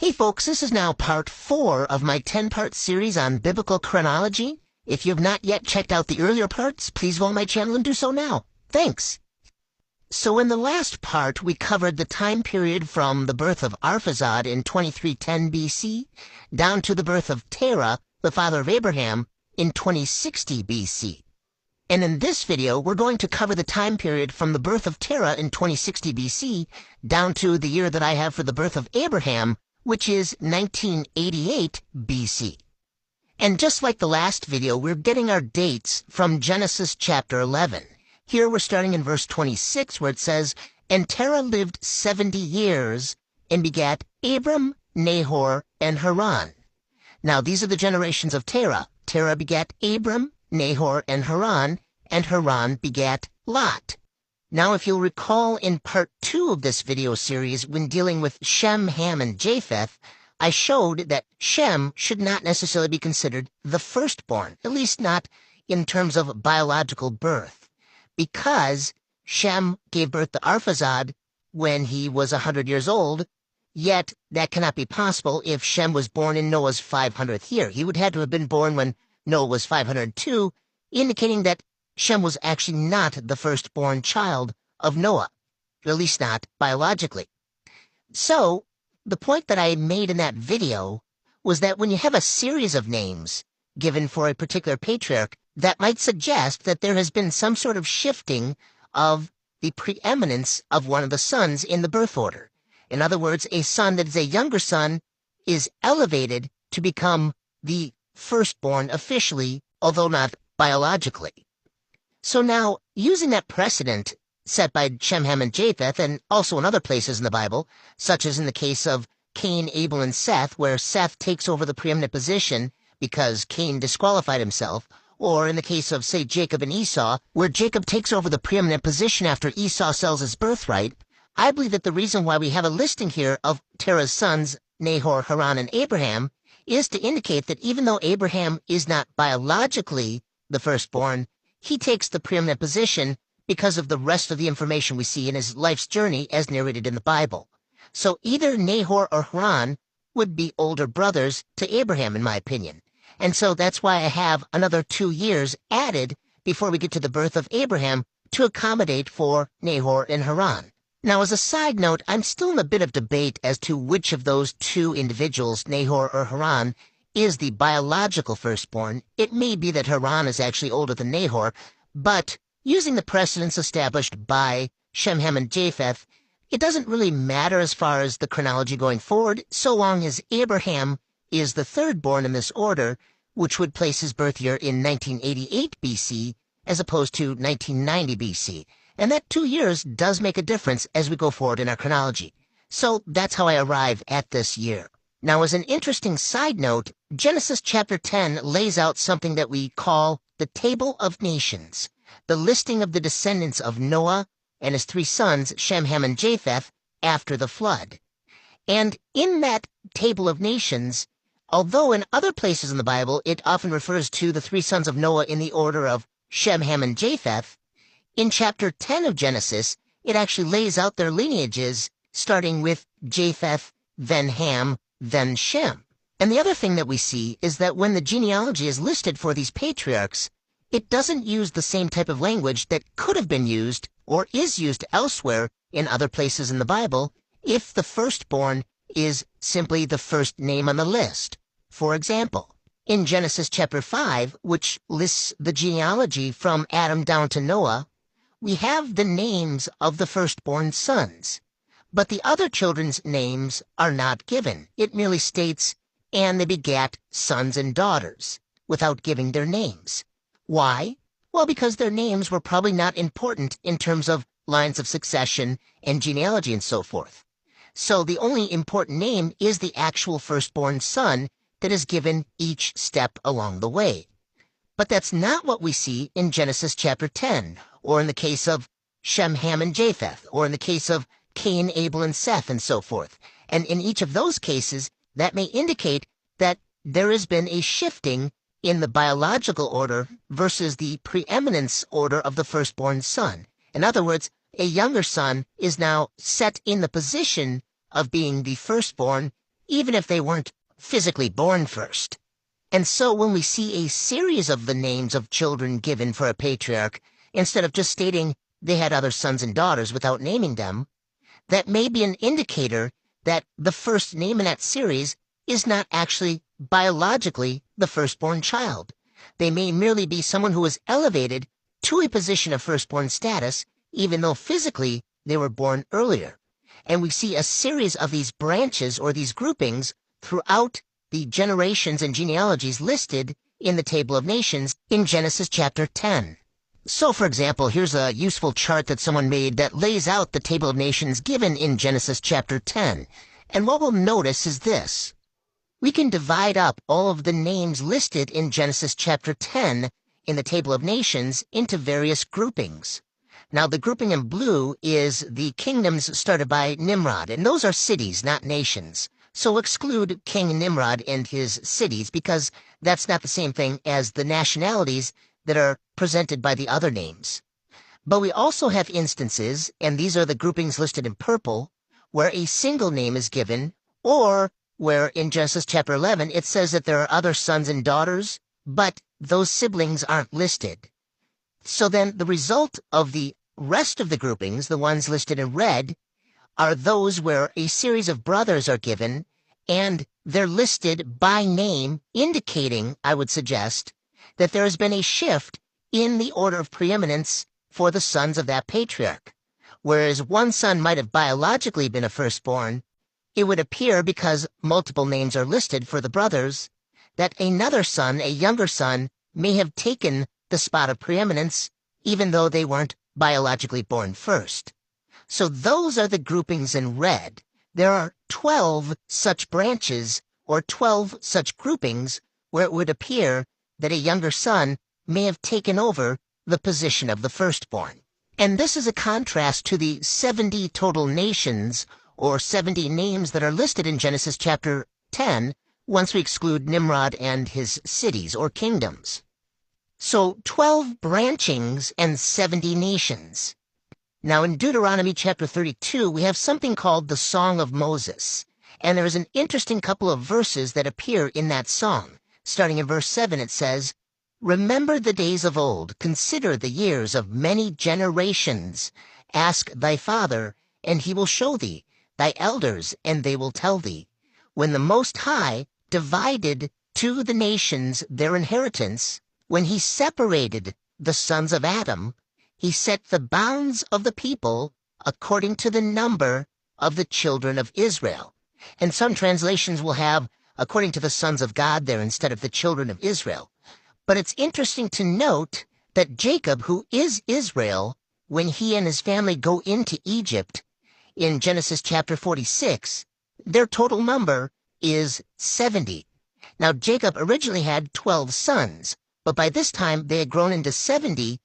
Hey folks, this is now part 4 of my 10-part series on biblical chronology. If you have not yet checked out the earlier parts, please go on my channel and do so now. Thanks! So in the last part, we covered the time period from the birth of Arphaxad in 2310 BC down to the birth of Terah, the father of Abraham, in 2060 BC. And in this video, we're going to cover the time period from the birth of Terah in 2060 BC down to the year that I have for the birth of Abraham, which is 1988 BC. And just like the last video, we're getting our dates from Genesis chapter 11. Here we're starting in verse 26, where it says, "And Terah lived 70 years, and begat Abram, Nahor, and Haran." Now these are the generations of Terah. Terah begat Abram, Nahor, and Haran begat Lot. Now, if you'll recall in part 2 of this video series, when dealing with Shem, Ham, and Japheth, I showed that Shem should not necessarily be considered the firstborn, at least not in terms of biological birth, because Shem gave birth to Arphaxad when he was 100 years old, yet that cannot be possible if Shem was born in Noah's 500th year. He would have to have been born when Noah was 502, indicating that Shem was actually not the firstborn child of Noah, at least not biologically. So, the point that I made in that video was that when you have a series of names given for a particular patriarch, that might suggest that there has been some sort of shifting of the preeminence of one of the sons in the birth order. In other words, a son that is a younger son is elevated to become the firstborn officially, although not biologically. So now, using that precedent set by Shem, Ham, and Japheth, and also in other places in the Bible, such as in the case of Cain, Abel, and Seth, where Seth takes over the preeminent position because Cain disqualified himself, or in the case of, say, Jacob and Esau, where Jacob takes over the preeminent position after Esau sells his birthright, I believe that the reason why we have a listing here of Terah's sons, Nahor, Haran, and Abraham, is to indicate that even though Abraham is not biologically the firstborn, he takes the preeminent position because of the rest of the information we see in his life's journey as narrated in the Bible. So either Nahor or Haran would be older brothers to Abraham, in my opinion. And so that's why I have another 2 years added before we get to the birth of Abraham to accommodate for Nahor and Haran. Now, as a side note, I'm still in a bit of debate as to which of those two individuals, Nahor or Haran, is the biological firstborn. It may be that Haran is actually older than Nahor, but using the precedents established by Shem, Ham, and Japheth, it doesn't really matter as far as the chronology going forward, so long as Abraham is the thirdborn in this order, which would place his birth year in 1988 BC as opposed to 1990 BC. And that 2 years does make a difference as we go forward in our chronology. So that's how I arrive at this year. Now, as an interesting side note, Genesis chapter 10 lays out something that we call the Table of Nations, the listing of the descendants of Noah and his 3 sons, Shem, Ham, and Japheth, after the flood. And in that Table of Nations, although in other places in the Bible it often refers to the 3 sons of Noah in the order of Shem, Ham, and Japheth, in chapter 10 of Genesis, it actually lays out their lineages, starting with Japheth, then Ham, then Shem. And the other thing that we see is that when the genealogy is listed for these patriarchs, it doesn't use the same type of language that could have been used or is used elsewhere in other places in the Bible if the firstborn is simply the first name on the list. For example, in Genesis chapter 5, which lists the genealogy from Adam down to Noah, we have the names of the firstborn sons. But the other children's names are not given. It merely states, "and they begat sons and daughters," without giving their names. Why? Well, because their names were probably not important in terms of lines of succession and genealogy and so forth. So the only important name is the actual firstborn son that is given each step along the way. But that's not what we see in Genesis chapter 10, or in the case of Shem, Ham, and Japheth, or in the case of Cain, Abel, and Seth, and so forth. And in each of those cases, that may indicate that there has been a shifting in the biological order versus the preeminence order of the firstborn son. In other words, a younger son is now set in the position of being the firstborn even if they weren't physically born first. And so when we see a series of the names of children given for a patriarch, instead of just stating they had other sons and daughters without naming them, that may be an indicator that the first name in that series is not actually biologically the firstborn child. They may merely be someone who was elevated to a position of firstborn status, even though physically they were born earlier. And we see a series of these branches or these groupings throughout the generations and genealogies listed in the Table of Nations in Genesis chapter 10. So, for example, here's a useful chart that someone made that lays out the Table of Nations given in Genesis chapter 10. And what we'll notice is this. We can divide up all of the names listed in Genesis chapter 10 in the Table of Nations into various groupings. Now, the grouping in blue is the kingdoms started by Nimrod, and those are cities, not nations. So exclude King Nimrod and his cities, because that's not the same thing as the nationalities that are presented by the other names. But we also have instances, and these are the groupings listed in purple, where a single name is given, or where in Genesis chapter 11 it says that there are other sons and daughters, but those siblings aren't listed. So then the result of the rest of the groupings, the ones listed in red, are those where a series of brothers are given, and they're listed by name, indicating, I would suggest, that there has been a shift in the order of preeminence for the sons of that patriarch. Whereas one son might have biologically been a firstborn, it would appear, because multiple names are listed for the brothers, that another son, a younger son, may have taken the spot of preeminence, even though they weren't biologically born first. So those are the groupings in red. There are 12 such branches, or 12 such groupings, where it would appear that a younger son may have taken over the position of the firstborn. And this is a contrast to the 70 total nations, or 70 names that are listed in Genesis chapter 10, once we exclude Nimrod and his cities or kingdoms. So 12 branchings and 70 nations. Now in Deuteronomy chapter 32, we have something called the Song of Moses. And there is an interesting couple of verses that appear in that song. Starting in verse 7, it says, "Remember the days of old, consider the years of many generations. Ask thy father, and he will show thee, thy elders, and they will tell thee. When the Most High divided to the nations their inheritance, when he separated the sons of Adam, he set the bounds of the people according to the number of the children of Israel." And some translations will have according to the sons of God there instead of the children of Israel. But it's interesting to note that Jacob, who is Israel, when he and his family go into Egypt, in Genesis chapter 46, their total number is 70. Now, Jacob originally had 12 sons, but by this time they had grown into 70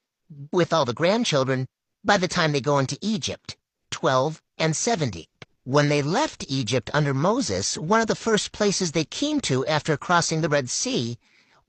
with all the grandchildren by the time they go into Egypt, 12 and 70. When they left Egypt under Moses, one of the first places they came to after crossing the Red Sea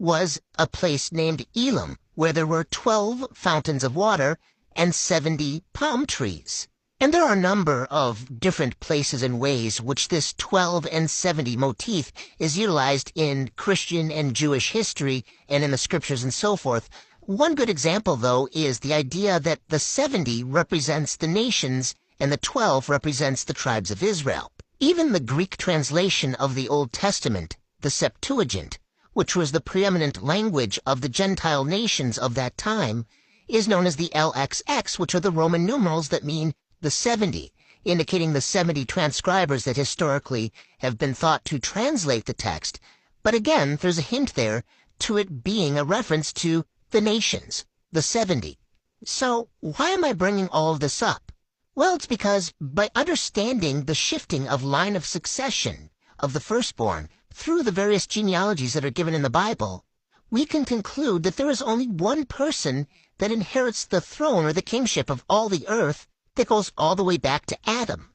was a place named Elim, where there were 12 fountains of water and 70 palm trees. And there are a number of different places and ways which this 12 and 70 motif is utilized in Christian and Jewish history and in the scriptures and so forth. One good example, though, is the idea that the 70 represents the nations and the 12 represents the tribes of Israel. Even the Greek translation of the Old Testament, the Septuagint, which was the preeminent language of the Gentile nations of that time, is known as the LXX, which are the Roman numerals that mean the 70, indicating the 70 transcribers that historically have been thought to translate the text. But again, there's a hint there to it being a reference to the nations, the 70. So why am I bringing all of this up? Well, it's because by understanding the shifting of line of succession of the firstborn through the various genealogies that are given in the Bible, we can conclude that there is only one person that inherits the throne or the kingship of all the earth that goes all the way back to Adam.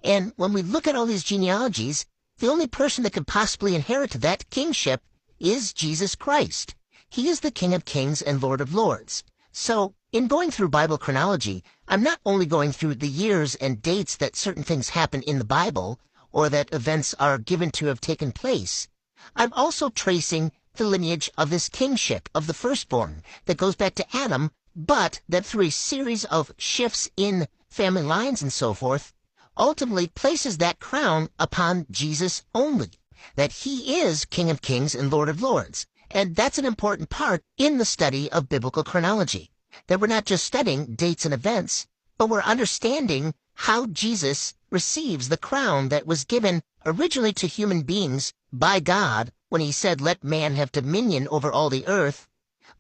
And when we look at all these genealogies, the only person that could possibly inherit that kingship is Jesus Christ. He is the King of Kings and Lord of Lords. So, in going through Bible chronology, I'm not only going through the years and dates that certain things happen in the Bible, or that events are given to have taken place. I'm also tracing the lineage of this kingship of the firstborn that goes back to Adam, but that through a series of shifts in family lines and so forth, ultimately places that crown upon Jesus only, that he is King of Kings and Lord of Lords. And that's an important part in the study of biblical chronology, that we're not just studying dates and events, but we're understanding how Jesus receives the crown that was given originally to human beings by God when he said, "Let man have dominion over all the earth,"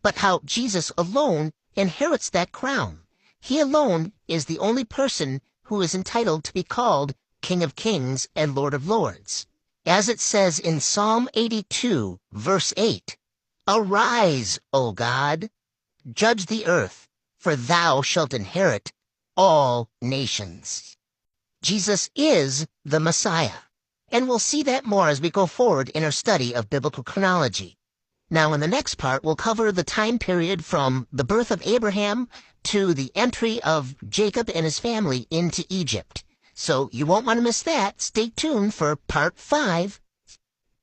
but how Jesus alone inherits that crown. He alone is the only person who is entitled to be called King of Kings and Lord of Lords. As it says in Psalm 82, verse 8, "Arise, O God, judge the earth, for thou shalt inherit all nations." Jesus is the Messiah, and we'll see that more as we go forward in our study of biblical chronology. Now, in the next part, we'll cover the time period from the birth of Abraham to the entry of Jacob and his family into Egypt. So you won't want to miss that. Stay tuned for part 5